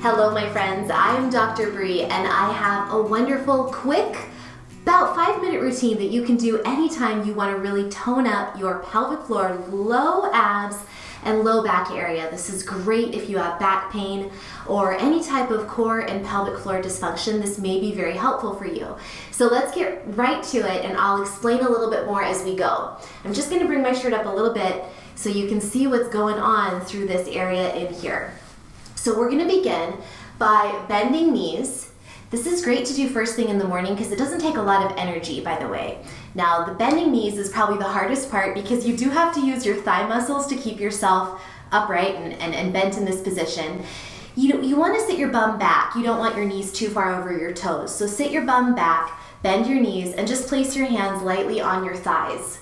Hello my friends, I'm Dr. Bree and I have a wonderful, quick, about 5-minute routine that you can do anytime you want to really tone up your pelvic floor, low abs, and low back area. This is great if you have back pain or any type of core and pelvic floor dysfunction. This may be very helpful for you. So let's get right to it and I'll explain a little bit more as we go. I'm just going to bring my shirt up a little bit so you can see what's going on through this area in here. So we're going to begin by bending knees. This is great to do first thing in the morning because it doesn't take a lot of energy, by the way. Now, the bending knees is probably the hardest part because you do have to use your thigh muscles to keep yourself upright and bent in this position. You want to sit your bum back. You don't want your knees too far over your toes. So sit your bum back, bend your knees, and just place your hands lightly on your thighs.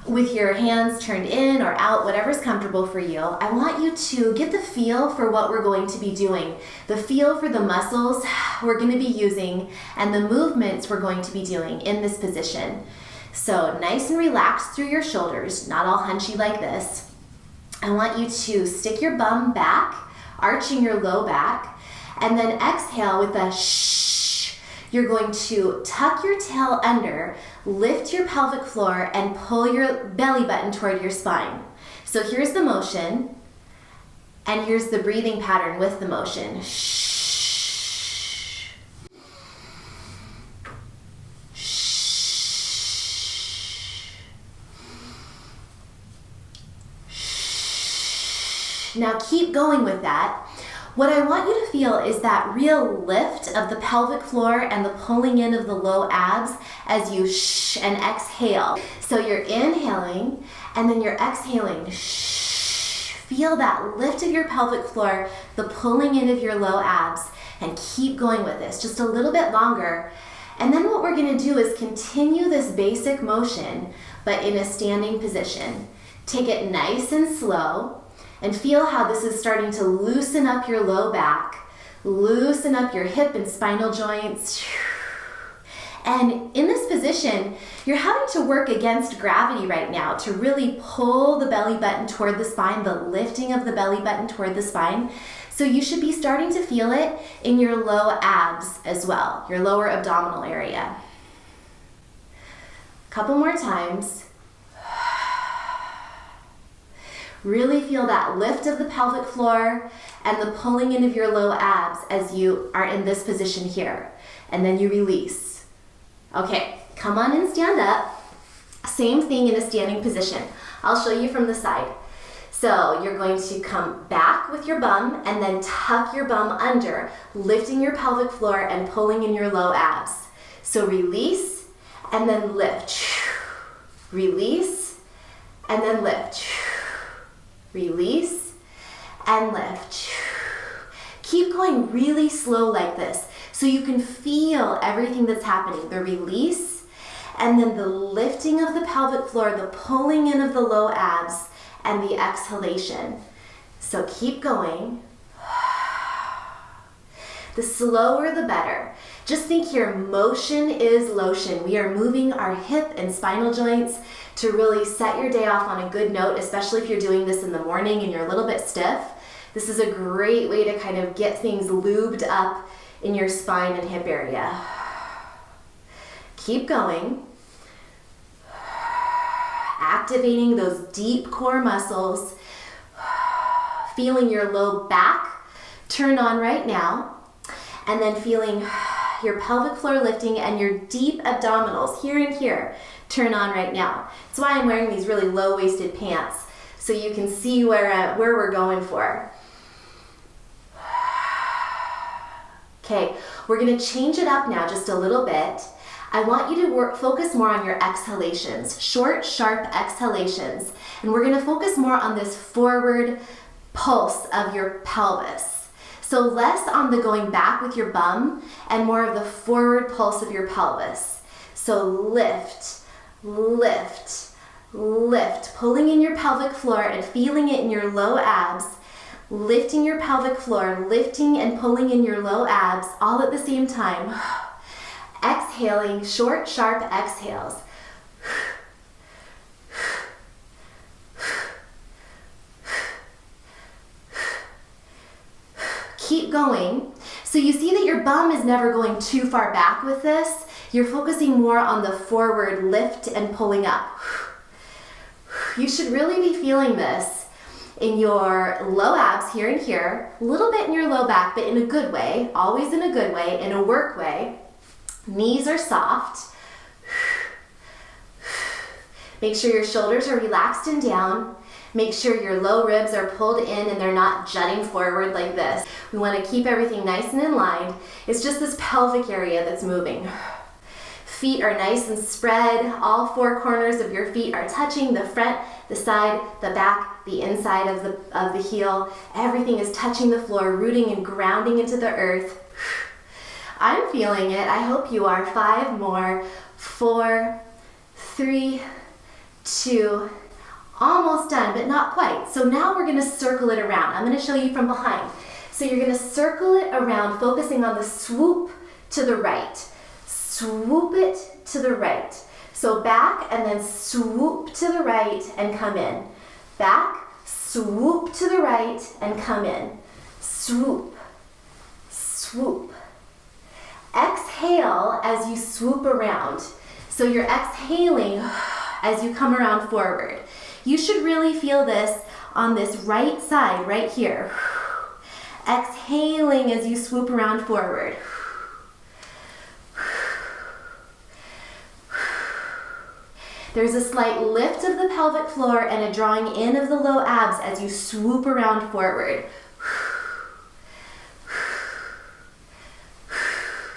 With your hands turned in or out, whatever's comfortable for you, I want you to get the feel for what we're going to be doing, the feel for the muscles we're going to be using, and the movements we're going to be doing in this position. So nice and relaxed through your shoulders, not all hunchy like this. I want you to stick your bum back, arching your low back, and then exhale with a shh. You're going to tuck your tail under, lift your pelvic floor, and pull your belly button toward your spine. So here's the motion, and here's the breathing pattern with the motion. Shh. Shh. Shh. Now keep going with that. What I want you to feel is that real lift of the pelvic floor and the pulling in of the low abs as you shh and exhale. So you're inhaling and then you're exhaling. Shh. Feel that lift of your pelvic floor, the pulling in of your low abs, and keep going with this just a little bit longer. And then what we're going to do is continue this basic motion, but in a standing position. Take it nice and slow. And feel how this is starting to loosen up your low back, loosen up your hip and spinal joints. And in this position, you're having to work against gravity right now to really pull the belly button toward the spine, the lifting of the belly button toward the spine. So you should be starting to feel it in your low abs as well, your lower abdominal area. A couple more times. Really feel that lift of the pelvic floor and the pulling in of your low abs as you are in this position here. And then you release. Okay, come on and stand up. Same thing in a standing position. I'll show you from the side. So you're going to come back with your bum and then tuck your bum under, lifting your pelvic floor and pulling in your low abs. So release and then lift. Release and then lift. Release and lift. Keep going really slow like this so you can feel everything that's happening. The release and then the lifting of the pelvic floor, the pulling in of the low abs, and the exhalation. So keep going. The slower the better. Just think here, motion is lotion. We are moving our hip and spinal joints to really set your day off on a good note, especially if you're doing this in the morning and you're a little bit stiff. This is a great way to kind of get things lubed up in your spine and hip area. Keep going. Activating those deep core muscles. Feeling your low back turn on right now. And then feeling your pelvic floor lifting and your deep abdominals here and here turn on right now. That's why I'm wearing these really low-waisted pants so you can see where we're going for. Okay, we're going to change it up now just a little bit. I want you to focus more on your exhalations, short, sharp exhalations. And we're going to focus more on this forward pulse of your pelvis. So less on the going back with your bum and more of the forward pulse of your pelvis. So lift, lift, lift, pulling in your pelvic floor and feeling it in your low abs, lifting your pelvic floor, lifting and pulling in your low abs all at the same time. Exhaling, short, sharp exhales. Keep keep going. So you see that your bum is never going too far back with this. You're focusing more on the forward lift and pulling up. You should really be feeling this in your low abs here and here, a little bit in your low back, but in a good way, always in a good way, in a work way. Knees are soft. Make sure your shoulders are relaxed and down. Make sure your low ribs are pulled in and they're not jutting forward like this. We want to keep everything nice and in line. It's just this pelvic area that's moving. Feet are nice and spread. All four corners of your feet are touching the front, the side, the back, the inside of the heel. Everything is touching the floor, rooting and grounding into the earth. I'm feeling it. I hope you are. 5 more. 4, 3, 2, almost done, but not quite. So now we're gonna circle it around. I'm gonna show you from behind. So you're gonna circle it around, focusing on the swoop to the right. Swoop it to the right. So back and then swoop to the right and come in. Back, swoop to the right and come in. Swoop, swoop. Exhale as you swoop around. So you're exhaling as you come around forward. You should really feel this on this right side, right here. Exhaling as you swoop around forward. There's a slight lift of the pelvic floor and a drawing in of the low abs as you swoop around forward.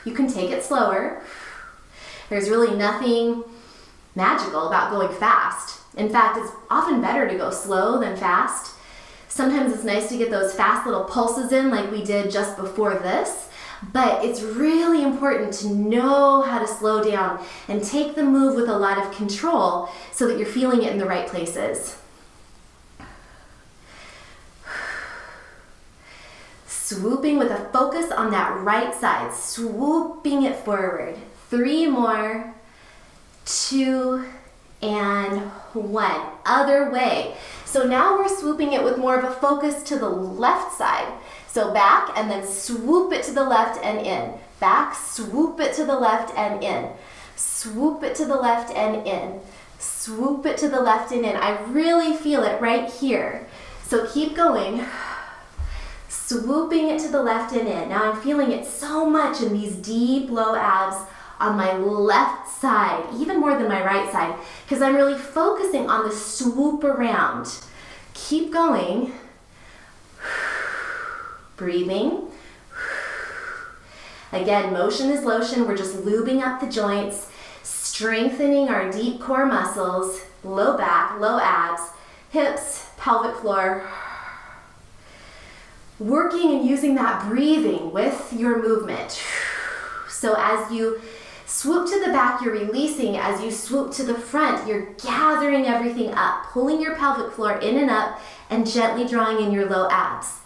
You can take it slower. There's really nothing magical about going fast. In fact, it's often better to go slow than fast. Sometimes it's nice to get those fast little pulses in like we did just before this, but it's really important to know how to slow down and take the move with a lot of control so that you're feeling it in the right places. Swooping with a focus on that right side, swooping it forward. 3 more, 2, and 1. Other way. So now we're swooping it with more of a focus to the left side. So back and then swoop it to the left and in. Back, swoop it to the left and in. Swoop it to the left and in. Swoop it to the left and in. I really feel it right here. So keep going. Swooping it to the left and in. Now I'm feeling it so much in these deep low abs on my left side, even more than my right side, because I'm really focusing on the swoop around. Keep going. Breathing. Again, motion is lotion. We're just lubing up the joints, strengthening our deep core muscles, low back, low abs, hips, pelvic floor. Working and using that breathing with your movement. So as you swoop to the back, you're releasing. As you swoop to the front, you're gathering everything up, pulling your pelvic floor in and up, and gently drawing in your low abs.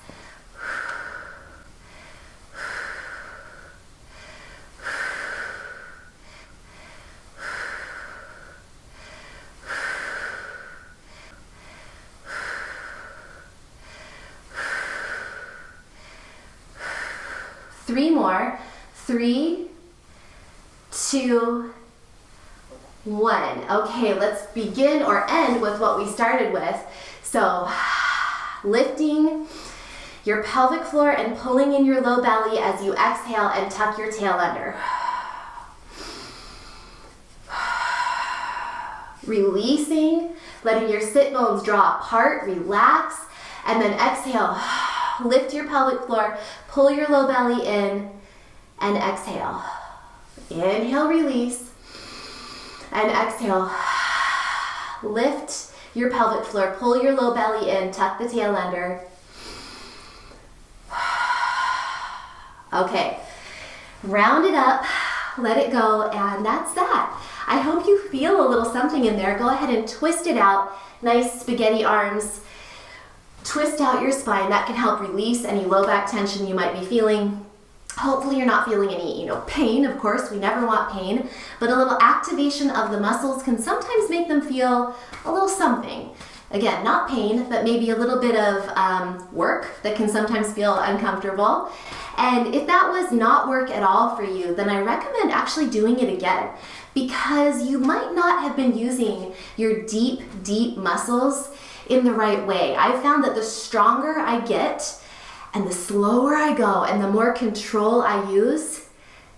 Three more. 3, 2, 1. Okay, let's begin or end with what we started with. So, lifting your pelvic floor and pulling in your low belly as you exhale and tuck your tail under. Releasing, letting your sit bones draw apart, relax, and then exhale. Lift your pelvic floor, pull your low belly in, and exhale. Inhale, release, and exhale. Lift your pelvic floor, pull your low belly in, tuck the tail under. Okay, round it up, let it go, and that's that. I hope you feel a little something in there. Go ahead and twist it out. Nice spaghetti arms. Twist out your spine. That can help release any low back tension you might be feeling. Hopefully you're not feeling any, pain. Of course, we never want pain, but a little activation of the muscles can sometimes make them feel a little something. Again, not pain, but maybe a little bit of work that can sometimes feel uncomfortable. And if that was not work at all for you, then I recommend actually doing it again, because you might not have been using your deep muscles in the right way. I've found that the stronger I get and the slower I go and the more control I use,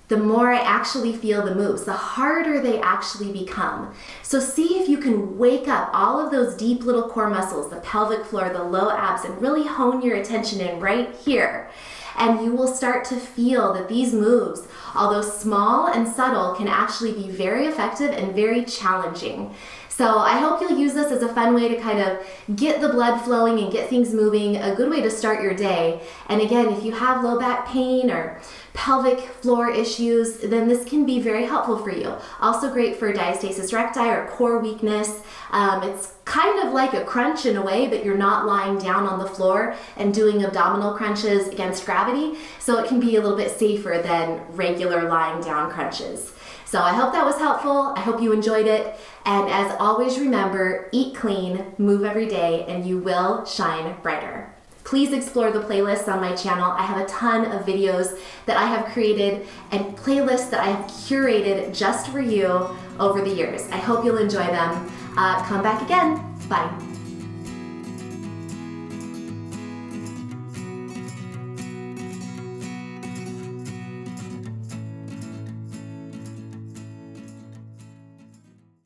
the more I actually feel the moves, the harder they actually become. So see if you can wake up all of those deep little core muscles, the pelvic floor, the low abs, and really hone your attention in right here. And you will start to feel that these moves, although small and subtle, can actually be very effective and very challenging. So I hope you'll use this as a fun way to kind of get the blood flowing and get things moving, a good way to start your day. And again, if you have low back pain or pelvic floor issues, then this can be very helpful for you. Also great for diastasis recti or core weakness. It's kind of like a crunch in a way, but you're not lying down on the floor and doing abdominal crunches against gravity. So it can be a little bit safer than regular lying down crunches. So I hope that was helpful. I hope you enjoyed it. And as always, remember, eat clean, move every day, and you will shine brighter. Please explore the playlists on my channel. I have a ton of videos that I have created and playlists that I have curated just for you over the years. I hope you'll enjoy them. Come back again. Bye.